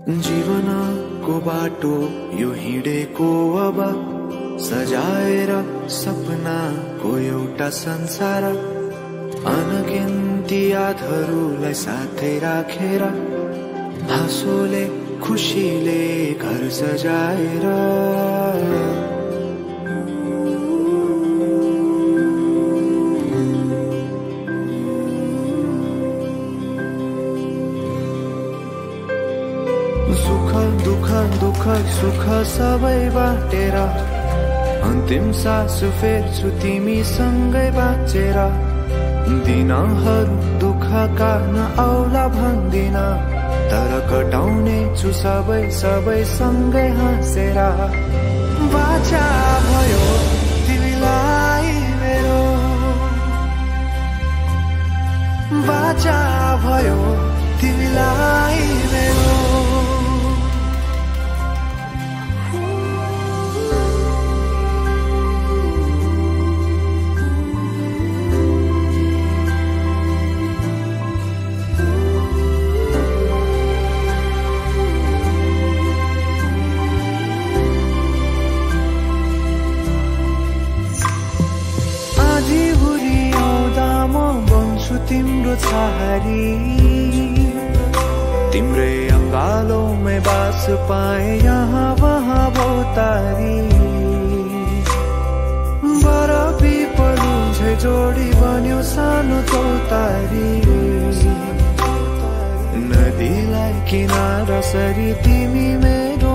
जीवनको बाटो यो हिँडेको अब सजाएर सपनाको एउटा संसार अनगिन्ती यादहरूलाई साथै राखेर हाँसोले खुसीले घर सजाएर सुख दुख दुख सुख सबै बाटेर अन्तिम सास फेर्छु तिमीसँगै बाँचेर दिनहरू दुःखका नआउला भन्दिन तर कटाउने छु सबै सबै सँगै हाँसेर बाचा भयो तिमीलाई मेरो बाचा भयो तिमीलाई मेरो तिम्रो छहारी तिम्रै अंगालों बास पाए यहाँ वहाँ बहुतारी बरफी पलु झै जोडी बन्यो सानो चौतारी नदीलाई किनारा सरी तिमी मेरो